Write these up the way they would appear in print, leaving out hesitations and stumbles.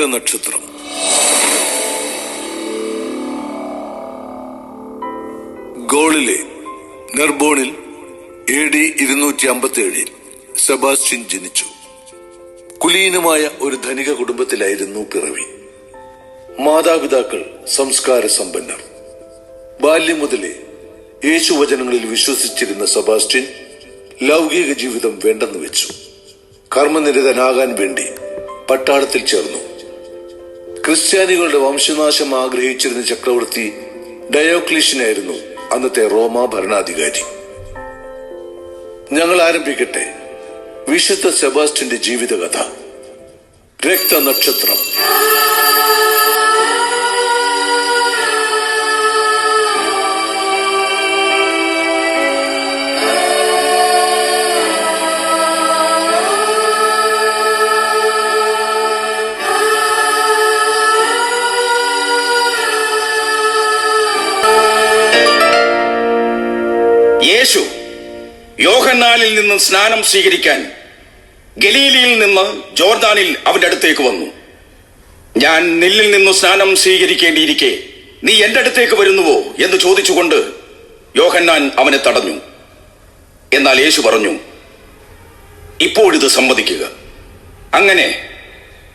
രക്തനക്ഷത്രം. ഗോളിലെ നെർബോണിൽ AD 257 Sebastian ജനിച്ചു. കുലീനമായ ഒരു ധനിക കുടുംബത്തിലായിരുന്നു പിറവി. മാതാപിതാക്കൾ സംസ്കാര സമ്പന്നർ. ബാല്യം മുതലേ യേശുവചനങ്ങളിൽ വിശ്വസിച്ചിരുന്ന സെബാസ്റ്റ്യൻ ലൗകിക ജീവിതം വേണ്ടെന്ന് വെച്ചു. കർമ്മനിരതനാകാൻ വേണ്ടി പട്ടാളത്തിൽ ചേർന്നു. ക്രിസ്ത്യാനികളുടെ വംശനാശം ആഗ്രഹിച്ചിരുന്ന ചക്രവർത്തി ഡയോക്ലീഷ്യനായിരുന്നു അന്നത്തെ റോമ ഭരണാധികാരി. ഞങ്ങൾ ആരംഭിക്കട്ടെ വിശുദ്ധ സെബാസ്റ്റ്യന്റെ ജീവിതകഥ. രക്തനക്ഷത്രം. യേശു യോഹന്നാനിൽ നിന്ന് സ്നാനം സ്വീകരിക്കാൻ ഗലീലയിൽ നിന്ന് ജോർദാനിൽ അവന്റെ അടുത്തേക്ക് വന്നു. ഞാൻ നിന്നിൽ നിന്ന് സ്നാനം സ്വീകരിക്കേണ്ടിയിരിക്കെ നീ എന്റെ അടുത്തേക്ക് വരുന്നുവോ എന്ന് ചോദിച്ചുകൊണ്ട് യോഹന്നാൻ അവനെ തടഞ്ഞു. എന്നാൽ യേശു പറഞ്ഞു, ഇപ്പോഴിത് സമ്മതിക്കുക. അങ്ങനെ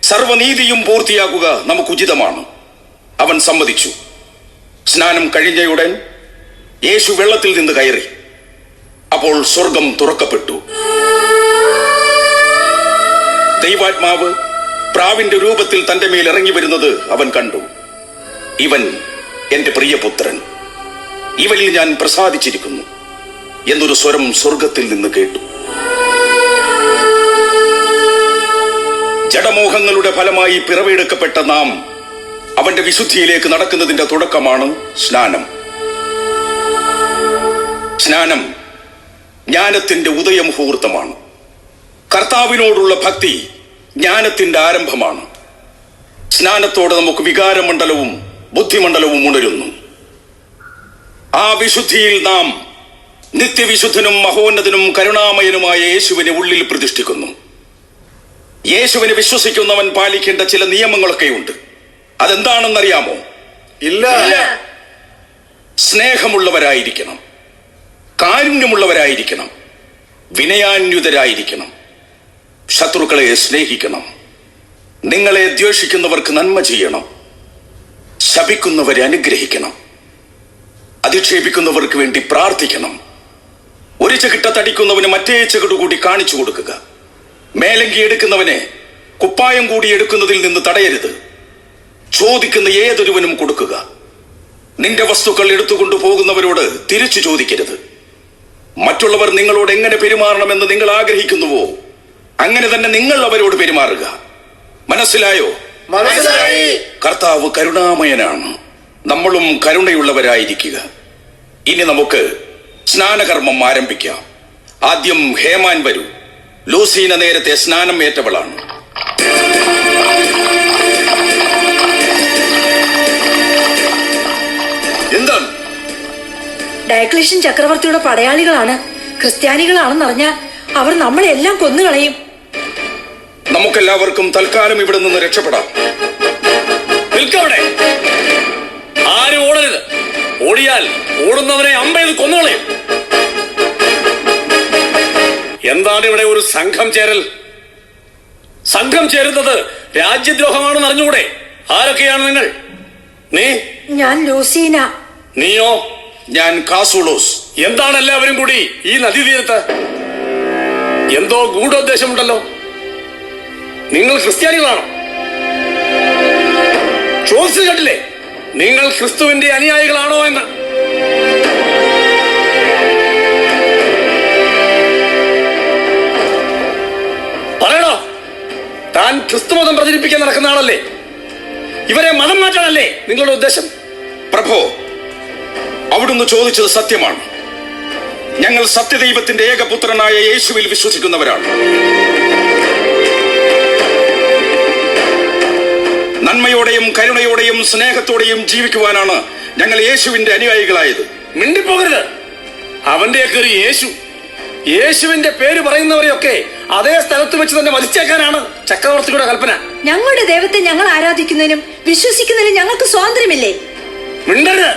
സർവനീതിയും പൂർത്തിയാക്കുക നമുക്കുചിതമാണ്. അവൻ സമ്മതിച്ചു. സ്നാനം കഴിഞ്ഞയുടൻ യേശു വെള്ളത്തിൽ നിന്ന് കയറി. അപ്പോൾ സ്വർഗം തുറക്കപ്പെട്ടു. ദൈവാത്മാവ് പ്രാവിന്റെ രൂപത്തിൽ തന്റെ മേൽ ഇറങ്ങി വരുന്നത് അവൻ കണ്ടു. ഇവൻ എന്റെ പ്രിയപുത്രൻ, ഇവനിൽ ഞാൻ പ്രസാദിച്ചിരിക്കുന്നു എന്നൊരു സ്വരം സ്വർഗത്തിൽ നിന്ന് കേട്ടു. ജഡമോഹങ്ങളുടെ ഫലമായി പിറവിയെടുക്കപ്പെട്ട നാം അവന്റെ വിശുദ്ധിയിലേക്ക് നടക്കുന്നതിന്റെ തുടക്കമാണ് സ്നാനം. സ്നാനം ജ്ഞാനത്തിന്റെ ഉദയമുഹൂർത്തമാണ്. കർത്താവിനോടുള്ള ഭക്തി ജ്ഞാനത്തിന്റെ ആരംഭമാണ്. സ്നാനത്തോടെ നമുക്ക് വികാരമണ്ഡലവും ബുദ്ധിമണ്ഡലവും ഉണരുന്നു. ആ വിശുദ്ധിയിൽ നാം നിത്യവിശുദ്ധനും മഹോന്നതനും കരുണാമയനുമായ യേശുവിനെ ഉള്ളിൽ പ്രതിഷ്ഠിക്കുന്നു. യേശുവിനെ വിശ്വസിക്കുന്നവൻ പാലിക്കേണ്ട ചില നിയമങ്ങളൊക്കെയുണ്ട്. അതെന്താണെന്നറിയാമോ? ഇല്ല. സ്നേഹമുള്ളവരായിരിക്കണം, കാരുണ്യമുള്ളവരായിരിക്കണം, വിനയാന്വിതരായിരിക്കണം, ശത്രുക്കളെ സ്നേഹിക്കണം, നിങ്ങളെ ദ്വേഷിക്കുന്നവർക്ക് നന്മ ചെയ്യണം, ശപിക്കുന്നവരെ അനുഗ്രഹിക്കണം, അധിക്ഷേപിക്കുന്നവർക്ക് വേണ്ടി പ്രാർത്ഥിക്കണം, ഒരു ചകിട്ട തടിക്കുന്നവന് മറ്റേ ചകിടുകൂടി കാണിച്ചു കൊടുക്കുക, മേലങ്കി എടുക്കുന്നവനെ കുപ്പായം കൂടി എടുക്കുന്നതിൽ നിന്ന് തടയരുത്, ചോദിക്കുന്ന ഏതൊരുവനും കൊടുക്കുക, നിന്റെ വസ്തുക്കൾ എടുത്തുകൊണ്ടു പോകുന്നവരോട് തിരിച്ചു ചോദിക്കരുത്. മറ്റുള്ളവർ നിങ്ങളോട് എങ്ങനെ പെരുമാറണമെന്ന് നിങ്ങൾ ആഗ്രഹിക്കുന്നുവോ അങ്ങനെ തന്നെ നിങ്ങൾ അവരോട് പെരുമാറുക. മനസ്സിലായോ? മനസ്സിലായി. കർത്താവ് കരുണാമയനാണ്. നമ്മളും കരുണയുള്ളവരായിരിക്കുക. ഇനി നമുക്ക് സ്നാനകർമ്മം ആരംഭിക്കാം. ആദ്യം ഹേമാൻ വരൂ. ലൂസീന നേരത്തെ സ്നാനം ഏറ്റവളാണ്. എന്താണ്? ഡയക്ലീഷ്യൻ ചക്രവർത്തിയുടെ പടയാളികളാണ്. ക്രിസ്ത്യാനികളാണെന്നറിഞ്ഞാൽ അവർ നമ്മളെല്ലാം കൊന്നുകളയും. നമുക്കെല്ലാവർക്കും തൽക്കാലം ഇവിടെ നിന്ന് രക്ഷപ്പെടാം. നിൽക്കവിടെ, ആരും ഓടരുത്. ഓടിയാൽ ഓടുന്നവരെ അമ്പയത് കൊന്നുകളയും. എന്താണ് ഇവിടെ ഒരു സംഘം ചേരൽ? സംഘം ചേരുന്നത് രാജ്യദ്രോഹമാണെന്ന് അറിഞ്ഞുകൂടെ? ആരൊക്കെയാണ് നിങ്ങൾ? നീ? ഞാൻ ലൂസീന. നീയോ? ഞാൻ കാസൂളോസ്. എന്താണ് എല്ലാവരും കൂടി ഈ നദീതീരത്ത്? എന്തോ ഗൂഢോദ്ദേശമുണ്ടല്ലോ. നിങ്ങൾ ക്രിസ്ത്യാനികളാണോ? ചോദിച്ചു കേട്ടില്ലേ നിങ്ങൾ ക്രിസ്തുവിന്റെ അനുയായികളാണോ എന്ന്? പറയണോ? താൻ ക്രിസ്തുമതം പ്രചരിപ്പിക്കാൻ നടക്കുന്ന ആളല്ലേ? ഇവരെ മതം മാറ്റാനല്ലേ നിങ്ങളുടെ ഉദ്ദേശം? പ്രഭോ, അവിടുന്ന് ചോദിച്ചത് സത്യമാണ്. ഞങ്ങൾ സത്യദൈവത്തിന്റെ ഏകപുത്രനായ യേശുവിൽ വിശ്വസിക്കുന്നവരാണ്. നന്മയോടെയും കരുണയോടെയും സ്നേഹത്തോടെയും ജീവിക്കുവാനാണ് ഞങ്ങൾ യേശുവിന്റെ അനുയായികളായത്. മിണ്ടിപ്പോകരുത്. അവന്റെ ഒരു യേശു യേശുവിന്റെ പേര് പറയുന്നവരെയൊക്കെ അതേ സ്ഥലത്ത് വെച്ച് തന്നെ വധിച്ചേക്കാനാണ് ചക്രവർത്തിയുടെ കൽപ്പന. ഞങ്ങളുടെ ദൈവത്തെ ഞങ്ങൾ ആരാധിക്കുന്നതിനും വിശ്വസിക്കുന്നതിനും ഞങ്ങൾക്ക് സ്വാതന്ത്ര്യമില്ലേ? മിണ്ടരുത്.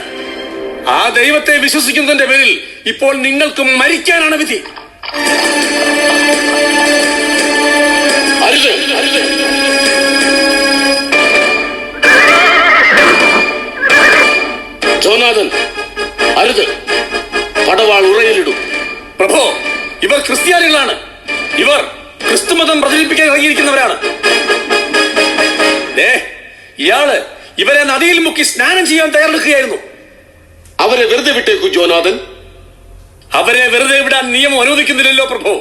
ആ ദൈവത്തെ വിശ്വസിക്കുന്നതിന്റെ പേരിൽ ഇപ്പോൾ നിങ്ങൾക്ക് മരിക്കാനാണ് വിധി. അരുത്, അരുത്. ജോനാഥൻ, അരുത്. പടവാൾ ഉറയിലിടും. പ്രഭോ, ഇവർ ക്രിസ്ത്യാനികളാണ്. ഇവർ ക്രിസ്തുമതം പ്രചരിപ്പിക്കാൻ ഇറങ്ങിയിരിക്കുന്നവരാണ്. ഇയാള് ഇവരെ നദിയിൽ മുക്കി സ്നാനം ചെയ്യാൻ തയ്യാറെടുക്കുകയായിരുന്നു. അവരെ വെറുതെ വിട്ടേക്കൂ ജോനാഥൻ. അവരെ വെറുതെ വിടാൻ നിയമം അനുവദിക്കുന്നില്ലല്ലോ പ്രഭു.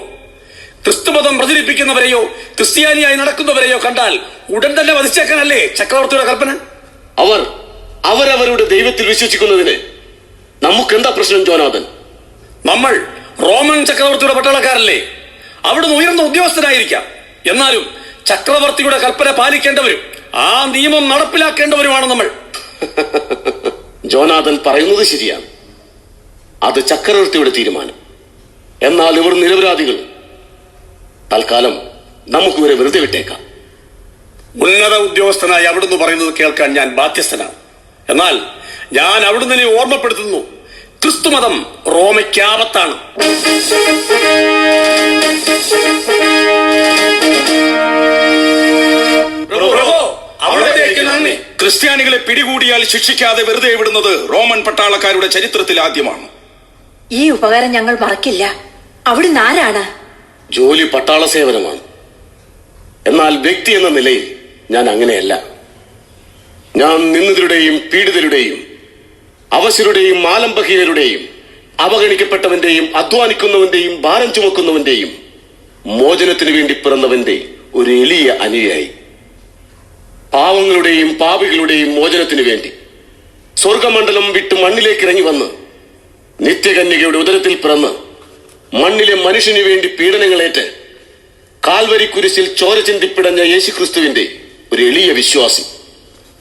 ക്രിസ്തുമതം പ്രചരിപ്പിക്കുന്നവരെയോ ക്രിസ്ത്യാനിയായി നടക്കുന്നവരെയോ കണ്ടാൽ ഉടൻ തന്നെ വധിച്ചേക്കാനല്ലേ ചക്രവർത്തിയുടെ കൽപ്പന? അവരവരുടെ ദൈവത്തിൽ വിശ്വസിക്കുന്നതിന് നമുക്കെന്താ പ്രശ്നം ജോനാഥൻ? നമ്മൾ റോമൻ ചക്രവർത്തിയുടെ പട്ടാളക്കാരല്ലേ? അവിടുന്ന് ഉയർന്ന ഉദ്യോഗസ്ഥനായിരിക്കാം. എന്നാലും ചക്രവർത്തിയുടെ കൽപ്പന പാലിക്കേണ്ടവരും ആ നിയമം നടപ്പിലാക്കേണ്ടവരുമാണ് നമ്മൾ. ജോനാഥൻ പറയുന്നത് ശരിയാണ്. അത് ചക്രവർത്തിയുടെ തീരുമാനം. എന്നാൽ ഇവർ നിരപരാധികൾ. തൽക്കാലം നമുക്ക് ഇവരെ വെറുതെ വിട്ടേക്കാം. ഉന്നത ഉദ്യോഗസ്ഥനായി അവിടുന്ന് പറയുന്നത് കേൾക്കാൻ ഞാൻ ബാധ്യസ്ഥനാണ്. എന്നാൽ ഞാൻ അവിടുന്ന് ഓർമ്മപ്പെടുത്തുന്നു, ക്രിസ്തുമതം റോമയ്ക്ക് ആപത്താണ്. ക്രിസ്ത്യാനികളെ പിടികൂടിയാൽ ശിക്ഷിക്കാതെ വെറുതെ വിടുന്നത് റോമൻ പട്ടാളക്കാരുടെ ചരിത്രത്തിൽ ആദ്യമാണ്. ഈ ഉപകാരം ഞങ്ങൾ മറക്കില്ല. അവിടുന്ന് ആരാണ്? ജോലി പട്ടാള സേവനമാണ്. എന്നാൽ വ്യക്തി എന്ന നിലയിൽ ഞാൻ അങ്ങനെയല്ല. ഞാൻ നിന്ദിതരുടെയും പീഡിതരുടെയും അവശരുടെയും ആലംബഹീനരുടെയും അവഗണിക്കപ്പെട്ടവന്റെയും അധ്വാനിക്കുന്നവന്റെയും ഭാരം ചുമക്കുന്നവന്റെയും മോചനത്തിനു വേണ്ടി പിറന്നവന്റെ ഒരു എളിയ അനുയായി. പാവങ്ങളുടെയും പാപികളുടെയും മോചനത്തിനു വേണ്ടി സ്വർഗമണ്ഡലം വിട്ട് മണ്ണിലേക്ക് ഇറങ്ങി വന്ന് നിത്യകന്യകയുടെ ഉദരത്തിൽ പിറന്ന് മണ്ണിലെ മനുഷ്യനു വേണ്ടി പീഡനങ്ങളേറ്റ് കാൽവരി കുരിശിൽ ചോര ചിന്തിപ്പിടഞ്ഞ യേശുക്രിസ്തുവിന്റെ ഒരു എളിയ വിശ്വാസി.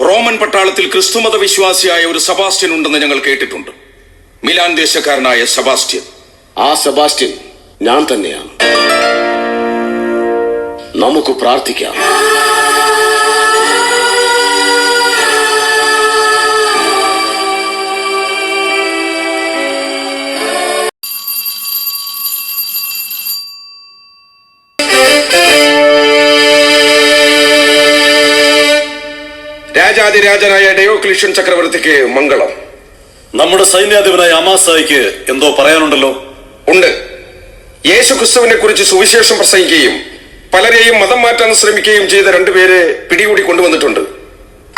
റോമൻ പട്ടാളത്തിൽ ക്രിസ്തുമത വിശ്വാസിയായ ഒരു സെബാസ്റ്റ്യൻ ഉണ്ടെന്ന് ഞങ്ങൾ കേട്ടിട്ടുണ്ട്. മിലാൻ ദേശക്കാരനായ സെബാസ്റ്റ്യൻ. ആ സെബാസ്റ്റ്യൻ ഞാൻ തന്നെയാണ്. നമുക്ക് പ്രാർത്ഥിക്കാം. രാജാതിരാജനായ ഡയോക്ലീഷ്യൻ ചക്രവർത്തിക്ക് മംഗളം. നമ്മുടെ സൈന്യാധിപനായ അമാസായിക്ക് എന്തോ പറയാനുണ്ടല്ലോ? ഉണ്ട്. യേശു ക്രിസ്തുവിനെ കുറിച്ച് സുവിശേഷം പ്രസംഗിക്കുകയും പലരെയും മതം മാറ്റാൻ ശ്രമിക്കുകയും ചെയ്ത രണ്ടുപേരെ പിടികൂടി കൊണ്ടുവന്നിട്ടുണ്ട്.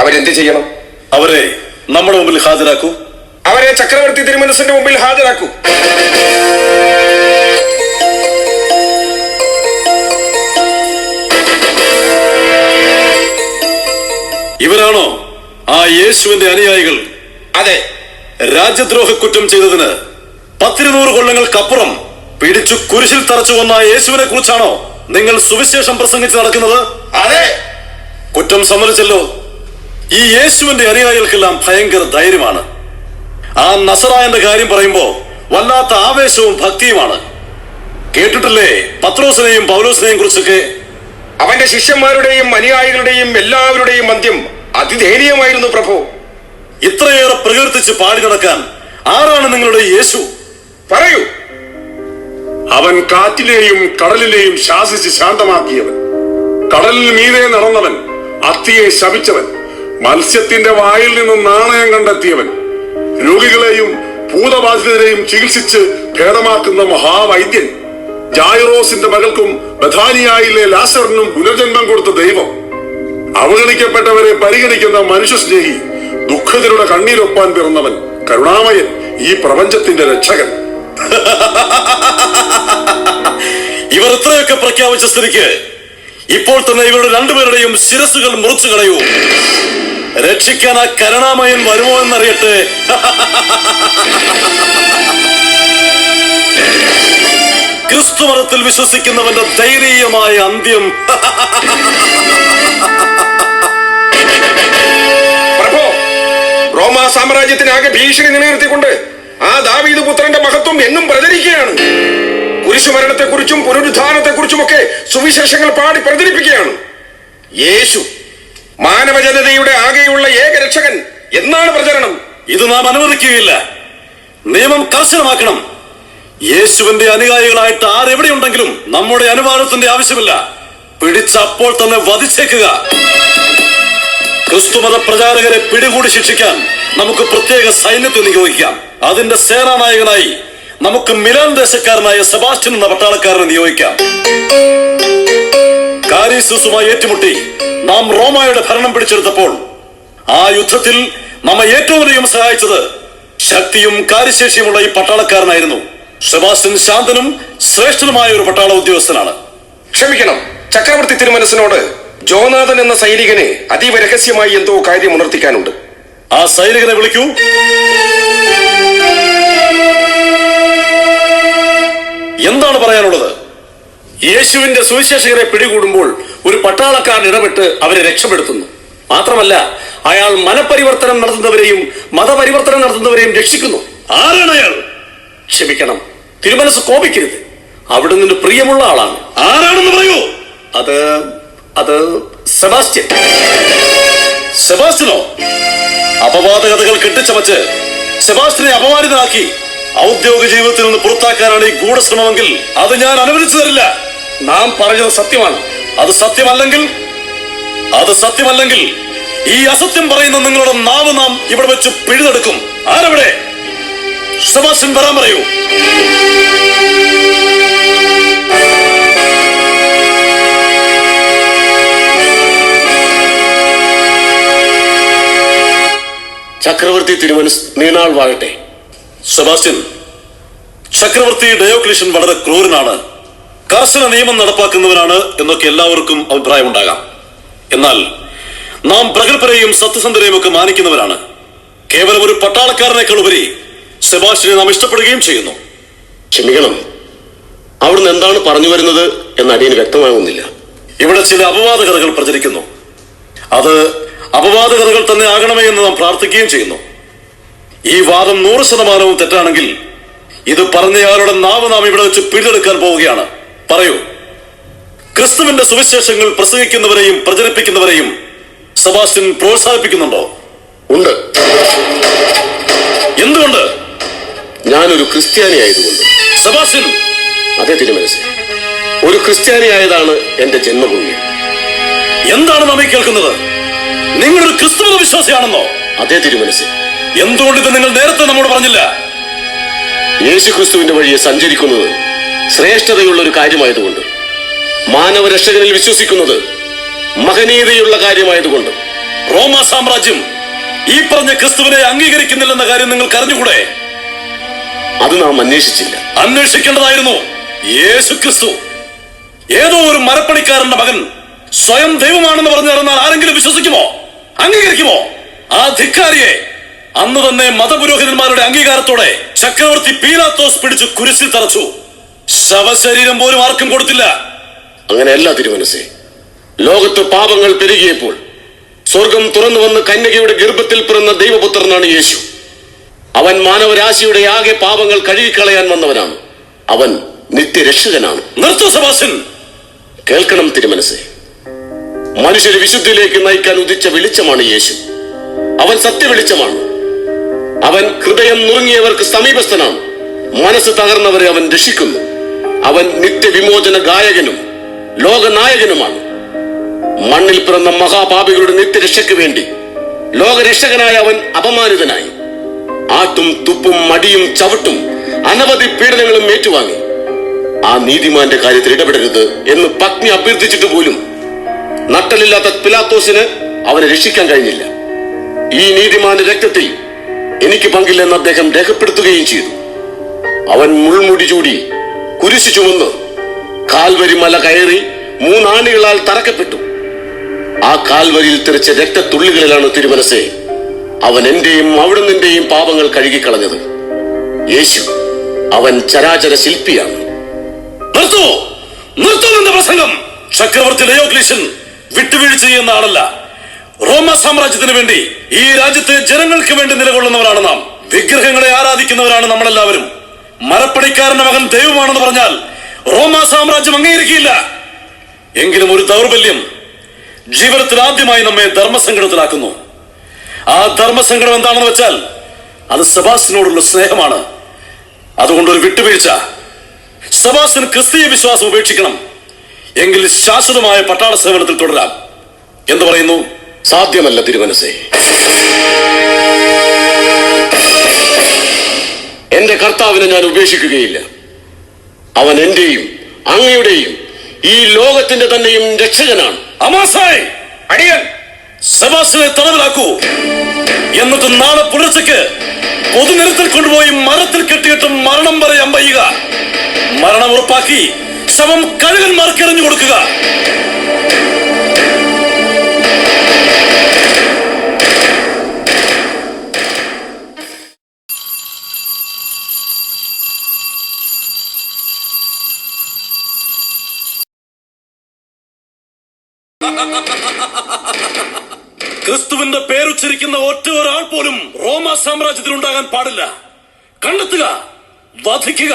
അവരെന്ത് ചെയ്യണം? അവരെ നമ്മുടെ മുമ്പിൽ ഹാജരാക്കൂ. അവരെ ചക്രവർത്തി തിരുമനസിന്റെ മുമ്പിൽ ഹാജരാക്കൂ. ഇവരാണോ ആ യേശുവിന്റെ അനുയായികൾ? അതെ. രാജ്യദ്രോഹ കുറ്റം ചെയ്തതിന് 100 കൊല്ലങ്ങൾക്കപ്പുറം പിടിച്ചു കുരിശിൽ തറച്ചു വന്ന യേശുവിനെ കുറിച്ചാണോ നിങ്ങൾ സുവിശേഷം പ്രസംഗിച്ച് നടക്കുന്നത്? അതെ. കുറ്റം സമ്മതിച്ചല്ലോ. ഈ യേശുവിന്റെ അനുയായികൾക്കെല്ലാം ഭയങ്കര ധൈര്യമാണ്. ആ നസറായന്റെ കാര്യം പറയുമ്പോ വല്ലാത്ത ആവേശവും ഭക്തിയുമാണ്. കേട്ടിട്ടില്ലേ പത്രോസിനെയും പൗലോസിനെയും കുറിച്ചൊക്കെ? അവന്റെ ശിഷ്യന്മാരുടെയും അനുയായികളുടെയും എല്ലാവരുടെയും അന്ത്യം അതിദയനീയമായിരുന്നു പ്രഭു. ഇത്രയേറെ പ്രകീർത്തിച്ച് പാടി നടക്കാൻ ആരാണ് നിങ്ങളുടെ യേശു? പറയൂ. അവൻ കാറ്റിലെയും കടലിലെയും ശാസിച്ച് ശാന്തമാക്കിയവൻ, കടലിൽ മീതെ നടന്നവൻ, അത്തിയെ ശപിച്ചവൻ, മത്സ്യത്തിന്റെ വായിൽ നിന്നും നാണയം കണ്ടെത്തിയവൻ, രോഗികളെയും ഭൂതബാധിതരെയും ചികിത്സിച്ച് ഭേദമാക്കുന്ന മഹാവൈദ്യൻ, ജായിറോസിന്റെ മകൾക്കും ബഥാനിയായിലെ ലാസറിനും പുനർജന്മം കൊടുത്ത ദൈവം, അവഗണിക്കപ്പെട്ടവരെ പരിഗണിക്കുന്ന മനുഷ്യസ്നേഹി, ദുഃഖിതരുടെ കണ്ണീരൊപ്പാൻ പിറന്നവൻ, കരുണാമയൻ, ഈ പ്രപഞ്ചത്തിന്റെ രക്ഷകൻ. ഇവർ ഇത്രയൊക്കെ പ്രഖ്യാപിച്ച സ്ഥിതിക്ക് ഇപ്പോൾ തന്നെ ഇവരുടെ രണ്ടുപേരുടെയും ശിരസുകൾ മുറിച്ചു കളയൂ. രക്ഷിക്കാൻ ആ കരുണാമയൻ വരുമോ എന്നറിയട്ടെ. ക്രിസ്തുമതത്തിൽ വിശ്വസിക്കുന്നവന്റെ ദയനീയമായ അന്ത്യം. പ്രഭു, റോമാ സാമ്രാജ്യത്തിനാകെ ഭീഷണി നിലനിർത്തിക്കൊണ്ട് ആ ദാവീദ് പുത്രന്റെ മഹത്വം എങ്ങും പ്രചരിക്കുകയാണ്. കുരിശുമരണത്തെക്കുറിച്ചും പുനരുദ്ധാനത്തെക്കുറിച്ചുമൊക്കെ സുവിശേഷങ്ങൾ പാടി പ്രചരിപ്പിക്കുകയാണ്. യേശു മാനവജനതയുടെ ആകെയുള്ള ഏക രക്ഷകൻ എന്നാണ് പ്രചരണം. ഇത് നാം അനുവദിക്കുകയില്ല. നിയമം കർശനമാക്കണം. യേശുവിന്റെ അനുയായികളായിട്ട് ആരെവിടെയുണ്ടെങ്കിലും നമ്മുടെ അനുവാദത്തിന്റെ ആവശ്യമില്ല. പിടിച്ച അപ്പോൾ തന്നെ വധിച്ചേക്കുക. ക്രിസ്തുമത പ്രചാരകരെ പിടികൂടി ശിക്ഷിക്കാൻ നമുക്ക് പ്രത്യേക സൈന്യത്തെ നിയോഗിക്കാം. അതിന്റെ സേനാനായകനായി നമുക്ക് മിലാൻ ദേശക്കാരനായ സെബാസ്റ്റ്യൻ എന്ന പട്ടാളക്കാരനെ നിയോഗിക്കാം. കാരീസൂസുമായി ഏറ്റുമുട്ടി നാം റോമായുടെ ഭരണം പിടിച്ചെടുത്തപ്പോൾ ആ യുദ്ധത്തിൽ നമ്മെ ഏറ്റവും അധികം സഹായിച്ചത് ശക്തിയും കാര്യശേഷിയുമുള്ള ഈ പട്ടാളക്കാരനായിരുന്നു. സെബാസ്റ്റ്യൻ ശാന്തനും ശ്രേഷ്ഠനുമായ ഒരു പട്ടാള ഉദ്യോഗസ്ഥനാണ്. ക്ഷമിക്കണം, ചക്രവർത്തി തിരുമനസിനോട് ജോനാഥൻ എന്ന സൈനികനെ അതീവ രഹസ്യമായി എന്തോ കാര്യം ഉണർത്തിക്കാനുണ്ട്. ആ സൈനികനെ വിളിക്കൂ. എന്താണ് പറയാനുള്ളത്? യേശുവിന്റെ സുവിശേഷകരെ പിടികൂടുമ്പോൾ ഒരു പട്ടാളക്കാരൻ ഇടപെട്ട് അവരെ രക്ഷപ്പെടുത്തുന്നു. മാത്രമല്ല, അയാൾ മനപരിവർത്തനം നടത്തുന്നവരെയും മതപരിവർത്തനം നടത്തുന്നവരെയും രക്ഷിക്കുന്നു. ആരാണ് അയാൾ? ക്ഷമിക്കണം, തിരുമനസ് കോപിക്കരുത്. അവിടെ നിന്ന് പ്രിയമുള്ള ആളാണ്. ആരാണെന്ന് പറയൂ. അത് സെബാസ്റ്റ്യൻ. സെബാസ്റ്റ്യനോ? അപവാദ കഥകൾ കെട്ടിച്ചമച്ച് സെബാസ്റ്റ്യനെ അപമാനിതനാക്കി ഔദ്യോഗിക ജീവിതത്തിൽ നിന്ന് പുറത്താക്കാനാണ് ഈ ഗൂഢശ്രമമെങ്കിൽ അത് ഞാൻ അനുവദിച്ചു തരില്ല. നാം പറഞ്ഞത് സത്യമാണ്. അത് സത്യമല്ലെങ്കിൽ ഈ അസത്യം പറയുന്ന നിങ്ങളുടെ നാവ് നാം ഇവിടെ വെച്ച് പിഴുതെടുക്കും. ആരവിടെ? സെബാസ്റ്റ്യൻ വരാൻ പറയൂ. ചക്രവർത്തി തിരുമനസ് നീണാൾ വാഴട്ടെ. സെബാസ്റ്റ്യൻ, ചക്രവർത്തി ഡയോക്ലീഷ്യൻ വളരെ ക്രൂരനാണ്, കർശന നിയമം നടപ്പാക്കുന്നവനാണ് എന്നൊക്കെ എല്ലാവർക്കും അഭിപ്രായമുണ്ടാകാം. എന്നാൽ നാം പ്രഗത്ഭരെയും സത്യസന്ധരെയും ഒക്കെ മാനിക്കുന്നവരാണ്. കേവലം ഒരു പട്ടാളക്കാരനേക്കാൾ ഉപരി സെബാസ്റ്റ്യനെ നാം ഇഷ്ടപ്പെടുകയും ചെയ്യുന്നു. ക്ഷമിക്കണം, അവിടുന്ന് എന്താണ് പറഞ്ഞു വരുന്നത് എന്ന് അടിയന് വ്യക്തമാകുന്നില്ല. ഇവിടെ ചില അപവാദ കഥകൾ പ്രചരിക്കുന്നു. അത് അപവാദ കഥകൾ തന്നെ ആകണമേ എന്ന് നാം പ്രാർത്ഥിക്കുകയും ചെയ്യുന്നു. ഈ വാദം 100% തെറ്റാണെങ്കിൽ ഇത് പറഞ്ഞയാളുടെ നാവ് നാം ഇവിടെ വെച്ച് പിടിച്ചെടുക്കാൻ പോവുകയാണ്. പറയൂ, ക്രിസ്തുവിന്റെ സുവിശേഷങ്ങൾ പ്രസംഗിക്കുന്നവരെയും പ്രചരിപ്പിക്കുന്നവരെയും സെബാസ്റ്റ്യൻ പ്രോത്സാഹിപ്പിക്കുന്നുണ്ടോ? ഉണ്ട്. എന്തുകൊണ്ട്? ഞാനൊരു ക്രിസ്ത്യാനി ആയതുകൊണ്ട്. സെബാസ്റ്റ്യൻ, അതേ തിരുമനസ്, ഒരു ക്രിസ്ത്യാനി ആയതാണ് എന്റെ ജന്മഭൂമി. എന്താണ് നാം ഈ കേൾക്കുന്നത്? നിങ്ങളൊരു ക്രിസ്തുമത വിശ്വാസിയാണെന്നോ? അതേ തിരുമനസ്. എന്തുകൊണ്ട് ഇത് നിങ്ങൾ നേരത്തെ നമ്മോട് പറഞ്ഞില്ല? യേശു ക്രിസ്തുവിന്റെ വഴിയെ സഞ്ചരിക്കുന്നത് ശ്രേഷ്ഠതയുള്ള ഒരു കാര്യമായതുകൊണ്ട്, മാനവരക്ഷകനിൽ വിശ്വസിക്കുന്നത് മഹനീയതയുള്ള കാര്യമായതുകൊണ്ട്. റോമാ സാമ്രാജ്യം ഈ പറഞ്ഞ ക്രിസ്തുവിനെ അംഗീകരിക്കുന്നില്ലെന്ന കാര്യം നിങ്ങൾക്ക് അറിഞ്ഞുകൂടെ? അത് നാം അന്വേഷിച്ചില്ല. അന്വേഷിക്കേണ്ടതായിരുന്നു. യേശു ക്രിസ്തു ഏതോ ഒരു മരപ്പണിക്കാരന്റെ മകൻ സ്വയം ദൈവമാണെന്ന് പറഞ്ഞു നടന്നാൽ ആരെങ്കിലും വിശ്വസിക്കുമോ? അംഗീകരിക്കുമോ? ആ ധിക്കാരിയെ അന്ന് തന്നെ മതപുരോഹിതന്മാരുടെ അംഗീകാരത്തോടെ ചക്രവർത്തി പീലാത്തോസ് പിടിച്ചു കുരിശിൽ തറച്ചു. ശവശരീരം പോലും ആർക്കും കൊടുത്തില്ല. അങ്ങനെയല്ല തിരുമനസേ. ലോകത്ത് പാപങ്ങൾ പെരുകിയപ്പോൾ സ്വർഗം തുറന്നു വന്ന് കന്യകയുടെ ഗർഭത്തിൽ പിറന്ന ദൈവപുത്രനാണ് യേശു. അവൻ മാനവരാശിയുടെ ആകെ പാപങ്ങൾ കഴുകിക്കളയാൻ വന്നവനാണ്. അവൻ നിത്യരക്ഷകനാണ്. നിർത്തൂ സെബാസ്റ്റ്യൻ. കേൾക്കണം തിരുമനസേ, മനുഷ്യരെ വിശുദ്ധിയിലേക്ക് നയിക്കാൻ ഉദിച്ച വെളിച്ചമാണ് യേശു. അവൻ സത്യവെളിച്ചമാണ്. അവൻ ഹൃദയം നുറുങ്ങിയവർക്ക് സമീപസ്ഥനാണ്. മനസ്സ് തകർന്നവരെ അവൻ രക്ഷിക്കുന്നു. അവൻ നിത്യവിമോചന ഗായകനും ലോകനായകനുമാണ്. മണ്ണിൽ പിറന്ന മഹാപാപികളുടെ നിത്യരക്ഷയ്ക്ക് വേണ്ടി ലോകരക്ഷകനായ അവൻ അപമാനിതനായി. ആട്ടും തുപ്പും മടിയും ചവിട്ടും അനവധി പീഡനങ്ങളും ഏറ്റുവാങ്ങി. ആ നീതിമാന്റെ കാര്യത്തിൽ ഇടപെടരുത് എന്ന് പത്നി അഭ്യർത്ഥിച്ചിട്ട് പോലും നട്ടലില്ലാത്ത പിലാത്തോസിന് അവനെ രക്ഷിക്കാൻ കഴിഞ്ഞില്ല. ഈ നീതിമാന്റെ രക്തത്തിൽ എനിക്ക് പങ്കില്ലെന്ന് അദ്ദേഹം രേഖപ്പെടുത്തുകയും ചെയ്തു. അവൻ മുൾമുടി ചൂടി കുരിശു ചുമന്ന് കാൽവരി മല കയറി 3 ആണികളാൽ തറക്കപ്പെട്ടു. ആ കാൽവരിയിൽ തെറിച്ച രക്തത്തുള്ളികളിലാണ് തിരുമനസേ അവൻ എന്റെയും അവിടുന്നിന്റെയും പാപങ്ങൾ കഴുകിക്കളഞ്ഞത്. യേശു അവൻ ചരാചര ശില്പിയാണ്. നിർത്തൂ, നിർത്തൂ നിന്റെ പ്രസംഗം. ചക്രവർത്തി ഡയോക്ലീഷ്യൻ വിട്ടുവീഴ്ച ചെയ്യുന്ന ആളല്ല. റോമ സാമ്രാജ്യത്തിന് വേണ്ടി, ഈ രാജ്യത്തെ ജനങ്ങൾക്ക് വേണ്ടി നിലകൊള്ളുന്നവരാണ് നാം. വിഗ്രഹങ്ങളെ ആരാധിക്കുന്നവരാണ് നമ്മളെല്ലാവരും. മരപ്പണിക്കാരന്റെ മകൻ ദൈവമാണെന്ന് പറഞ്ഞാൽ റോമാ സാമ്രാജ്യം അംഗീകരിക്കില്ല. എങ്കിലും ഒരു ദൗർബല്യം ജീവിതത്തിൽ ആദ്യമായി നമ്മെ ധർമ്മസങ്കടത്തിലാക്കുന്നു. ആ ധർമ്മസങ്കടം എന്താണെന്ന് വെച്ചാൽ അത് സെബാസ്റ്റ്യനോടുള്ള സ്നേഹമാണ്. അതുകൊണ്ട് ഒരു വിട്ടുവീഴ്ച. സെബാസ്റ്റ്യൻ ക്രിസ്തീയ വിശ്വാസം ഉപേക്ഷിക്കണം. എങ്കിൽ ശാശ്വതമായ പട്ടാള സേവനത്തിൽ തുടരാം. എന്തു പറയുന്നു? സാധ്യമല്ല തിരുമനസേ. എന്റെ കർത്താവിനെ ഞാൻ ഉപേക്ഷിക്കുകയില്ല. അവൻ എന്റെയും അങ്ങയുടെയും ഈ ലോകത്തിന്റെ തന്നെയും രക്ഷകനാണ്. അമാസായി, അടിയൻ സെബാസ്റ്റ്യനെ തടവിലാക്കൂ. എന്നിട്ട് നാളെ പുലർച്ചയ്ക്ക് പൊതുനിരത്തിൽ കൊണ്ടുപോയി മരത്തിൽ കെട്ടിയിട്ട് മരണം വരെ അമ്പയ്യുക. മരണം ഉറപ്പാക്കി ശവം കഴുകന്മാർക്ക് എറിഞ്ഞു കൊടുക്കുക. ക്രിസ്തുവിന്റെ പേരുച്ചരിക്കുന്ന ഒറ്റ ഒരാൾ പോലും റോമാ സാമ്രാജ്യത്തിൽ ഉണ്ടാകാൻ പാടില്ല. കണ്ടെത്തുക, വധിക്കുക.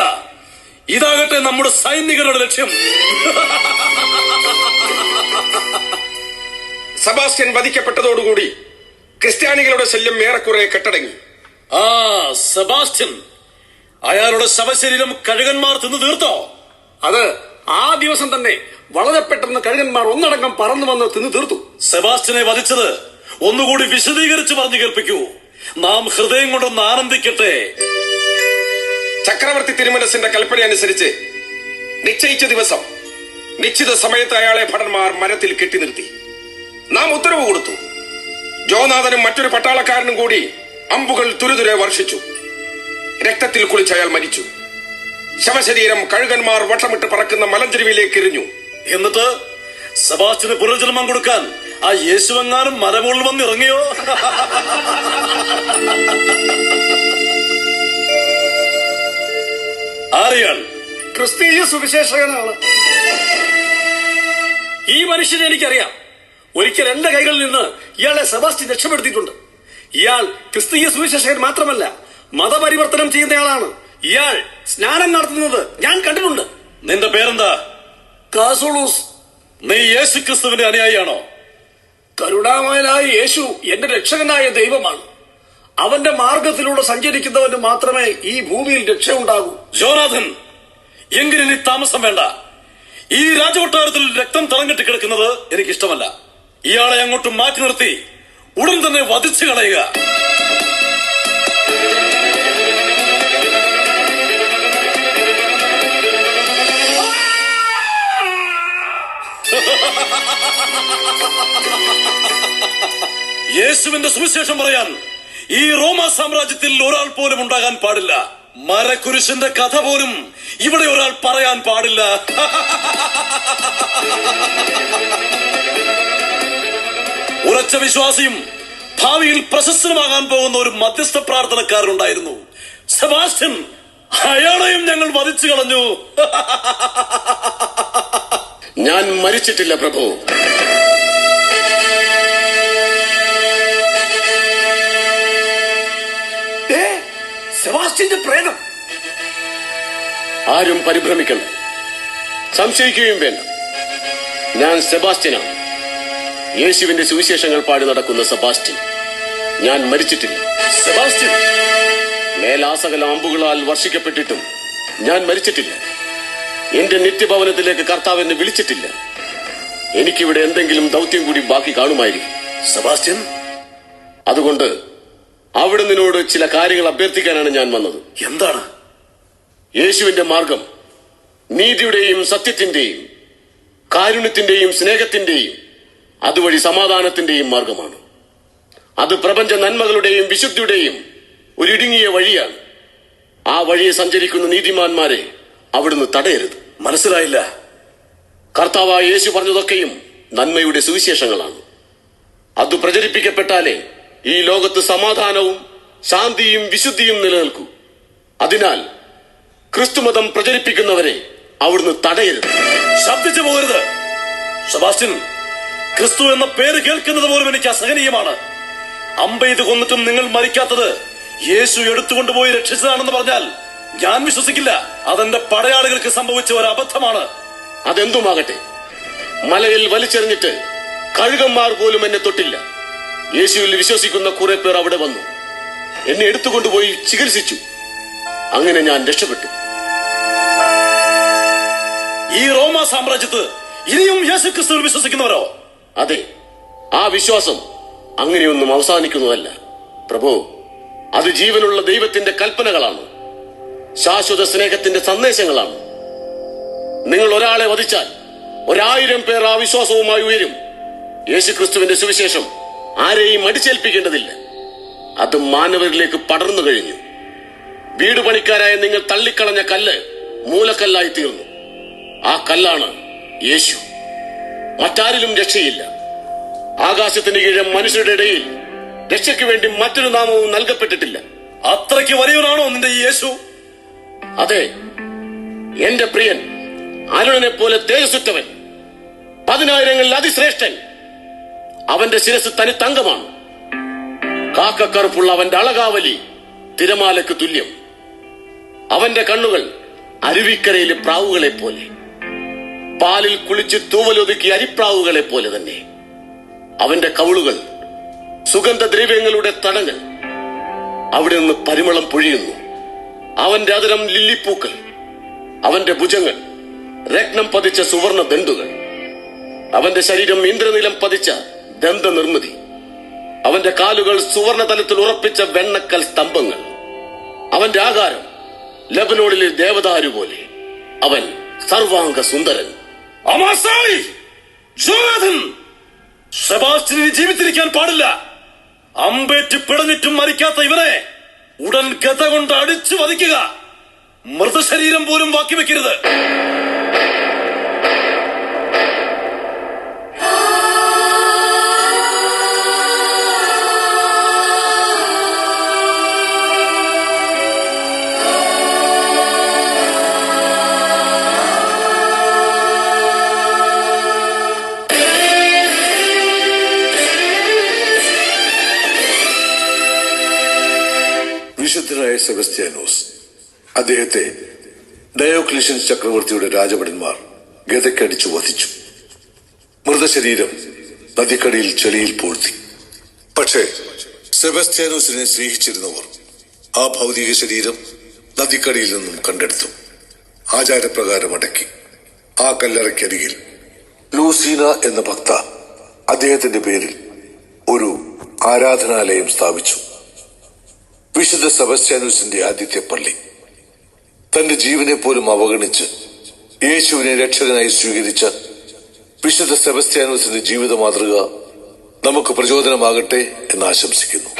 ഇതാകട്ടെ നമ്മുടെ സൈനികരുടെ ലക്ഷ്യം. സെബാസ്റ്റ്യൻ വധിക്കപ്പെട്ടതോടുകൂടി ക്രിസ്ത്യാനികളുടെ ശല്യം ഏറെക്കുറെ കെട്ടടങ്ങി. ആ സെബാസ്റ്റ്യൻ, അയാളുടെ ശവശരീരം കഴുകന്മാർ തിന്നു തീർത്തോ? അത് ആ ദിവസം തന്നെ വളരെ പെട്ടെന്ന് കഴുകന്മാർ ഒന്നടങ്കം പറന്നു വന്ന് തിന്നു തീർത്തു. സെബാസ്റ്റ്യനെ വധിച്ചത് ഒന്നുകൂടി വിശദീകരിച്ച് പറഞ്ഞു കേൾപ്പിക്കൂ. നാം ഹൃദയം കൊണ്ടൊന്ന് ആനന്ദിക്കട്ടെ. ചക്രവർത്തി തിരുമനസിന്റെ കൽപ്പന അനുസരിച്ച് നിശ്ചയിച്ച ദിവസം നിശ്ചിത സമയത്ത് അയാളെ ഭടന്മാർ മരത്തിൽ കെട്ടി നിർത്തി. നാം ഉത്തരവ് കൊടുത്തു. ജോനാഥനും മറ്റൊരു പട്ടാളക്കാരനും കൂടി അമ്പുകൾ തുരുതുരെ വർഷിച്ചു. രക്തത്തിൽ കുളിച്ച് അയാൾ മരിച്ചു. ശവശരീരം കഴുകന്മാർ വട്ടമിട്ട് പറക്കുന്ന മലഞ്ചെരുവിലേക്ക് എറിഞ്ഞു. എന്നിട്ട് സെബാസ്റ്റ്യന് പുനർജന്മം കൊടുക്കാൻ ആ യേശുവെങ്ങാനും മരമുകളിൽ വന്നിറങ്ങിയോ? ആരെയാൾ? ക്രിസ്തീയ സുവിശേഷകനാണ്. ഈ മനുഷ്യനെ എനിക്കറിയാം. ഒരിക്കൽ എന്റെ കൈകളിൽ നിന്ന് ഇയാളെ സെബാസ്റ്റ്യൻ രക്ഷപ്പെടുത്തിയിട്ടുണ്ട്. ഇയാൾ ക്രിസ്തീയ സുവിശേഷകൻ മാത്രമല്ല, മതപരിവർത്തനം ചെയ്യുന്നയാളാണ്. ഇയാൾ സ്നാനം നടത്തുന്നത് ഞാൻ കണ്ടിട്ടുണ്ട്. നിന്റെ പേരെന്താ? കാസുളൂസ്. നീ യേശു ക്രിസ്തുവിന്റെ അനുയായിയാണോ? കരുണാമയനായ യേശു എന്റെ രക്ഷകനായ ദൈവമാണ്. അവന്റെ മാർഗത്തിലൂടെ സഞ്ചരിക്കുന്നവന് മാത്രമേ ഈ ഭൂമിയിൽ രക്ഷ ഉണ്ടാകൂ. ജോനാഥൻ, എങ്കിലും നീ താമസം വേണ്ട. ഈ രാജകൊട്ടാരത്തിൽ രക്തം തളങ്ങിട്ട് കിടക്കുന്നത് എനിക്കിഷ്ടമല്ല. ഇയാളെ അങ്ങോട്ട് മാറ്റി നിർത്തി ഉടൻ തന്നെ വധിച്ചു കളയുക. യേശുവിന്റെ സുവിശേഷം പറയാൻ ഈ റോമാ സാമ്രാജ്യത്തിൽ ഒരാൾ പോലും ഉണ്ടാകാൻ പാടില്ല. മരക്കുരിശിന്റെ കഥ പോലും ഇവിടെ ഒരാൾ പറയാൻ പാടില്ല. ഉറച്ച വിശ്വാസിയും ഭാവിയിൽ പ്രശസ്തമാകാൻ പോകുന്ന ഒരു മധ്യസ്ഥ പ്രാർത്ഥനക്കാരനുണ്ടായിരുന്നു, സെബാസ്റ്റ്യൻ. അയാളെയും ഞങ്ങൾ വധിച്ചു കളഞ്ഞു. ഞാൻ മരിച്ചിട്ടില്ല പ്രഭു. സെബാസ്റ്റ്യന്റെ പ്രേതം. ആരും പരിഭ്രമിക്കണം, സംശയിക്കുകയും വേണ്ട. ഞാൻ സെബാസ്റ്റ്യനാണ്, യേശുവിന്റെ സുവിശേഷങ്ങൾ പാടി നടക്കുന്ന സെബാസ്റ്റ്യൻ. ഞാൻ മരിച്ചിട്ടില്ല. സെബാസ്റ്റ്യൻ, മേലാസകല അമ്പുകളാൽ വർഷിക്കപ്പെട്ടിട്ടും ഞാൻ മരിച്ചിട്ടില്ല. എന്റെ നിത്യഭവനത്തിലേക്ക് കർത്താവ് എന്നെ വിളിച്ചിട്ടില്ല. എനിക്കിവിടെ എന്തെങ്കിലും ദൗത്യം കൂടി ബാക്കി കാണുമായിരിക്കും. സെബാസ്റ്റ്യൻ, അതുകൊണ്ട് അവിടെ നിന്നോട് ചില കാര്യങ്ങൾ അഭ്യർത്ഥിക്കാനാണ് ഞാൻ വന്നത്. എന്താണ്? യേശുവിന്റെ മാർഗം നീതിയുടെയും സത്യത്തിന്റെയും കാരുണ്യത്തിന്റെയും സ്നേഹത്തിന്റെയും അതുവഴി സമാധാനത്തിന്റെയും മാർഗമാണ്. അത് പ്രപഞ്ച നന്മകളുടെയും വിശുദ്ധിയുടെയും ഒരു ഇടുങ്ങിയ വഴിയാണ്. ആ വഴിയെ സഞ്ചരിക്കുന്ന നീതിമാന്മാരെ അവിടുന്ന് തടയരുത്. മനസ്സിലായില്ല. കർത്താവായ യേശു പറഞ്ഞതൊക്കെയും നന്മയുടെ സുവിശേഷങ്ങളാണ്. അത് പ്രചരിപ്പിക്കപ്പെട്ടാലേ ഈ ലോകത്ത് സമാധാനവും ശാന്തിയും വിശുദ്ധിയും നിലനിൽക്കൂ. അതിനാൽ ക്രിസ്തുമതം പ്രചരിപ്പിക്കുന്നവരെ അവിടുന്ന് തടയരുത്. ശബ്ദിച്ചു പോകരുത്. സെബാസ്റ്റ്യൻ, ക്രിസ്തു എന്ന പേര് കേൾക്കുന്നത് പോലും എനിക്ക് അസഹനീയമാണ്. അമ്പെയ്ത് കൊന്നിട്ടും നിങ്ങൾ മരിക്കാത്തത് യേശു എടുത്തുകൊണ്ടുപോയി രക്ഷിച്ചതാണെന്ന് പറഞ്ഞാൽ ഞാൻ വിശ്വസിക്കില്ല. അതെന്റെ പടയാളികൾക്ക് സംഭവിച്ച ഒരു അബദ്ധമാണ്. അതെന്തുമാകട്ടെ, മലയിൽ വലിച്ചെറിഞ്ഞിട്ട് കഴുകന്മാർ പോലും എന്നെ തൊട്ടില്ല. യേശുവിൽ വിശ്വസിക്കുന്ന കുറെ പേർ അവിടെ വന്നു, എന്നെ എടുത്തുകൊണ്ടുപോയി ചികിത്സിച്ചു. അങ്ങനെ ഞാൻ രക്ഷപ്പെട്ടു. ഈ റോമ സാമ്രാജ്യത്ത് ഇനിയും യേശുക്രിസ്തുവിൽ വിശ്വസിക്കുന്നവരോ? അതെ, ആ വിശ്വാസം അങ്ങനെയൊന്നും അവസാനിക്കുന്നതല്ല പ്രഭു. അത് ജീവനുള്ള ദൈവത്തിന്റെ കൽപ്പനകളാണ്, ശാശ്വത സ്നേഹത്തിന്റെ സന്ദേശങ്ങളാണ്. നിങ്ങൾ ഒരാളെ വധിച്ചാൽ 1000 പേർ ആ വിശ്വാസവുമായി ഉയരും. യേശുക്രിസ്തുവിന്റെ സുവിശേഷം ആരെയും അടിച്ചേൽപ്പിക്കേണ്ടതില്ല. അത് മാനവരിലേക്ക് പടർന്നു കഴിഞ്ഞു. വീട് പണിക്കാരായ നിങ്ങൾ തള്ളിക്കളഞ്ഞ കല്ല് മൂലക്കല്ലായി തീർന്നു. ആ കല്ലാണ് യേശു. മറ്റാരിലും രക്ഷയില്ല. ആകാശത്തിന് കീഴെ മനുഷ്യരുടെ ഇടയിൽ രക്ഷയ്ക്ക് വേണ്ടി മറ്റൊരു നാമവും നൽകപ്പെട്ടിട്ടില്ല. അത്രയ്ക്ക് വലിയവനാണോ നിന്റെ ഈ യേശു? അതെ, എന്റെ പ്രിയൻ, അരുണനെ പോലെ തേജസ്സുറ്റവൻ, 10,000-ങ്ങളിൽ അതിശ്രേഷ്ഠൻ. അവന്റെ ശിരസ് തനി തങ്കമാണ്. കാക്കക്കറുപ്പുള്ള അവന്റെ അളകാവലി തിരമാലയ്ക്ക് തുല്യം. അവന്റെ കണ്ണുകൾ അരുവിക്കരയിലെ പ്രാവുകളെ പോലെ, പാലിൽ കുളിച്ച് തൂവലൊതുക്കി അരിപ്രാവുകളെ പോലെ തന്നെ. അവന്റെ കവിളുകൾ സുഗന്ധദ്രവ്യങ്ങളുടെ തടങ്ങൾ, അവിടെ നിന്ന് പരിമളം പൊഴിയുന്നു. അവന്റെ അതിരം ലില്ലിപ്പൂക്കൾ, അവന്റെ ഭുജങ്ങൾ രത്നം പതിച്ച സുവർണ ദണ്ഡുകൾ, അവന്റെ ശരീരം ഇന്ദ്രനീലം പതിച്ച ദന്ത നിർമ്മിതി, അവന്റെ കാലുകൾ സുവർണ തലത്തിൽ ഉറപ്പിച്ച വെണ്ണക്കൽ സ്തംഭങ്ങൾ, അവന്റെ ആകാരം ലബനോണിലെ ദേവദാരു പോലെ. അവൻ സർവാംഗ സുന്ദരൻ. അമാസായി! ജോനാഥൻ! സെബാസ്റ്റ്യന് ജീവിച്ചിരിക്കാൻ പാടില്ല. അമ്പേറ്റ് പിടഞ്ഞിട്ടും മരിക്കാത്ത ഇവനെ ഉടൻ ഗത കൊണ്ട് അടിച്ചു വധിക്കുക. മൃതശരീരം പോലും ബാക്കി വെക്കരുത്. വിശുദ്ധനായ സെബസ്ത്യാനോസ്, അദ്ദേഹത്തെ ഡയോക്ലീഷ്യൻസ് ചക്രവർത്തിയുടെ രാജഭടന്മാർ ഗതയ്ക്കടിച്ചു വധിച്ചു. മൃതശരീരം നദിക്കടിയിൽ ചെളിയിൽ പൂഴ്ത്തി. പക്ഷേ സെബസ്ത്യാനോസിനെ സ്നേഹിച്ചിരുന്നവർ ആ ഭൗതിക ശരീരം നദിക്കടിയിൽ നിന്നും കണ്ടെടുത്തു. ആചാരപ്രകാരം അടക്കി. ആ കല്ലറയ്ക്കരികിൽ ലൂസീന എന്ന ഭക്ത അദ്ദേഹത്തിന്റെ പേരിൽ ഒരു ആരാധനാലയം സ്ഥാപിച്ചു. വിശുദ്ധ സെബസ്ത്യാനോസിന്റെ ആദ്യത്തെ പള്ളി. തന്റെ ജീവനെ പോലും അവഗണിച്ച് യേശുവിനെ രക്ഷകനായി സ്വീകരിച്ച വിശുദ്ധ സെബസ്ത്യാനോസിന്റെ ജീവിത മാതൃക നമുക്ക് പ്രചോദനമാകട്ടെ എന്ന് ആശംസിക്കുന്നു.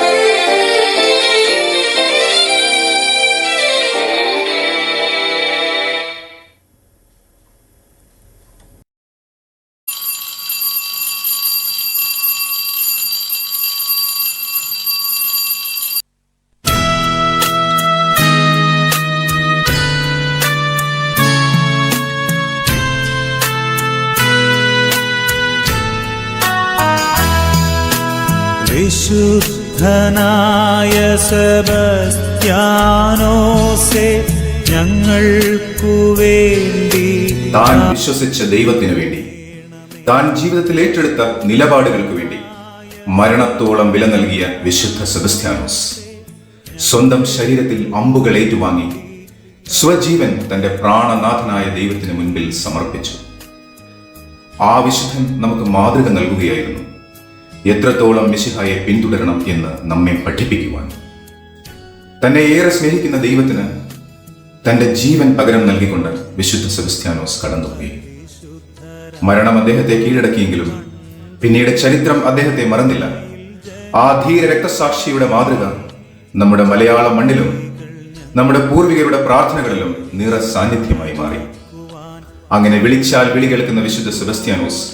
വിശുദ്ധനായ സെബസ്ത്യാനോസേ, ഞങ്ങൾക്കു വേണ്ടി താൻ വിശ്വസിച്ച ദൈവത്തിനു വേണ്ടി, താൻ ജീവിതത്തിൽ ഏറ്റെടുത്ത നിലപാടുകൾക്ക് വേണ്ടി മരണത്തോളം വില നൽകിയ വിശുദ്ധ സെബസ്ത്യാനോസ് സ്വന്തം ശരീരത്തിൽ അമ്പുകൾ ഏറ്റുവാങ്ങി സ്വജീവൻ തന്റെ പ്രാണനാഥനായ ദൈവത്തിന് മുൻപിൽ സമർപ്പിച്ചു. ആ വിശുദ്ധൻ നമുക്ക് മാതൃക നൽകുകയായിരുന്നു. എത്രത്തോളം മിശിഹായെ പിന്തുടരണം എന്ന് നമ്മെ പഠിപ്പിക്കുവാൻ. തന്നെ ഏറെ സ്നേഹിക്കുന്ന ദൈവത്തിന് തന്റെ ജീവൻ പകരം നൽകിക്കൊണ്ട് വിശുദ്ധ സെബസ്ത്യാനോസ് കടന്നുപോയി. മരണം അദ്ദേഹത്തെ കീഴടക്കിയെങ്കിലും പിന്നീട് ചരിത്രം അദ്ദേഹത്തെ മറന്നില്ല. ആ ധീര രക്തസാക്ഷിയുടെ മാതൃക നമ്മുടെ മലയാള മണ്ണിലും നമ്മുടെ പൂർവികരുടെ പ്രാർത്ഥനകളിലും നിറ സാന്നിധ്യമായി മാറി. അങ്ങനെ വിളിച്ചാൽ വിളി കേൾക്കുന്ന വിശുദ്ധ സെബസ്ത്യാനോസ്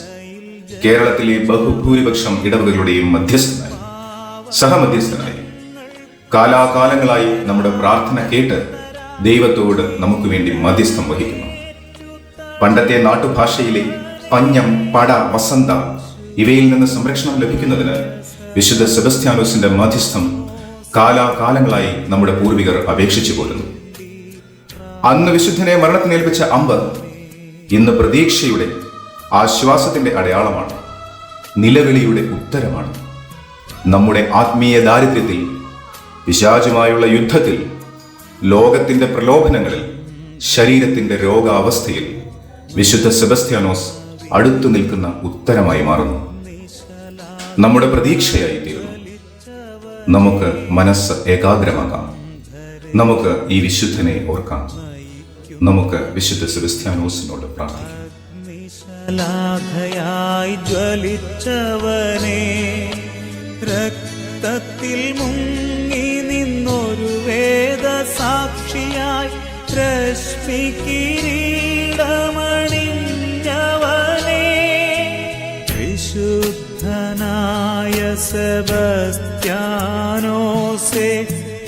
കേരളത്തിലെ ബഹുഭൂരിപക്ഷം ഇടവകകളുടെയും മധ്യസ്ഥനായി, സഹമധ്യസ്ഥനായി, കാലാകാലങ്ങളായി നമ്മുടെ പ്രാർത്ഥന കേട്ട് ദൈവത്തോട് നമുക്ക് വേണ്ടി മധ്യസ്ഥം വഹിക്കുന്നു. പണ്ടത്തെ നാട്ടുഭാഷയിലെ പഞ്ഞം, പട, വസന്ത ഇവയിൽ നിന്ന് സംരക്ഷണം ലഭിക്കുന്നതിന് വിശുദ്ധ സെബസ്ത്യാനോസിന്റെ മധ്യസ്ഥം കാലാകാലങ്ങളായി നമ്മുടെ പൂർവികർ അപേക്ഷിച്ചു പോരുന്നു. അന്ന് വിശുദ്ധനെ മരണത്തിനേൽപ്പിച്ച അമ്പ് ഇന്ന് പ്രതീക്ഷയുടെ, ആശ്വാസത്തിന്റെ അടയാളമാണ്, നിലവിളിയുടെ ഉത്തരമാണ്. നമ്മുടെ ആത്മീയ ദാരിദ്ര്യത്തിൽ, പിശാചുമായുള്ള യുദ്ധത്തിൽ, ലോകത്തിന്റെ പ്രലോഭനങ്ങളിൽ, ശരീരത്തിന്റെ രോഗാവസ്ഥയിൽ വിശുദ്ധ സെബസ്ത്യാനോസ് അടുത്തു നിൽക്കുന്ന ഉത്തരമായി മാറുന്നു, നമ്മുടെ പ്രതീക്ഷയായി തീരുന്നു. നമുക്ക് മനസ്സ് ഏകാഗ്രമാക്കാം. നമുക്ക് ഈ വിശുദ്ധനെ ഓർക്കാം. നമുക്ക് വിശുദ്ധ സെബസ്ത്യാനോസിനോട് പ്രാർത്ഥിക്കാം. നിശലാഘയായി ജ്വലിച്ചവനെ, രക്തത്തിൽ മുങ്ങി നിന്നൊരു വേദസാക്ഷിയായി രശ്മി കിരീടമണിഞ്ഞവനെ, വിശുദ്ധനായ സെബസ്ത്യാനോസേ,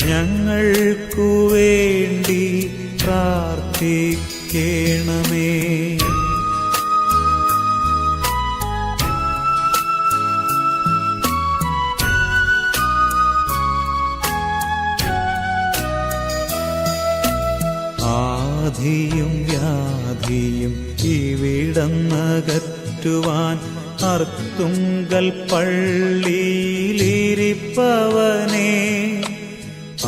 ഞങ്ങൾക്കു വേണ്ടി പ്രാർത്ഥിക്കണമേ. ആധിയും വ്യാധിയും ഇവിടന്നകറ്റുവാൻ അർത്തുങ്കൽ പള്ളിയിലിരിപ്പവനെ,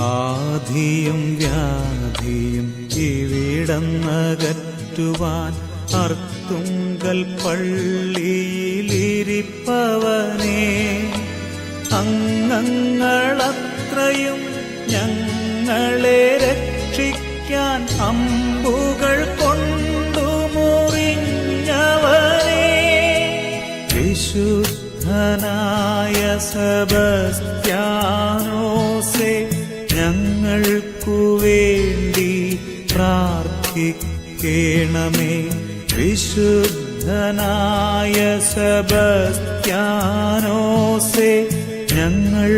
ആധിയും വ്യാധിയും ഇവിടന്നകറ്റുവാൻ അർത്തുങ്കൽ പള്ളിയിലിരിപ്പവനെ, അംഗങ്ങളത്രയും ഞങ്ങളെ രക്ഷിക്കാൻ അമ്പുകൾ കൊണ്ടു മുറിഞ്ഞവനെ, വിശുദ്ധനായ സെബസ്ത്യാനോസേ, ഞങ്ങൾക്കു വേണ്ടി പ്രാർത്ഥിക്കണമേ. വിശുദ്ധനായ സെബസ്ത്യാനോസേ, ഞങ്ങൾ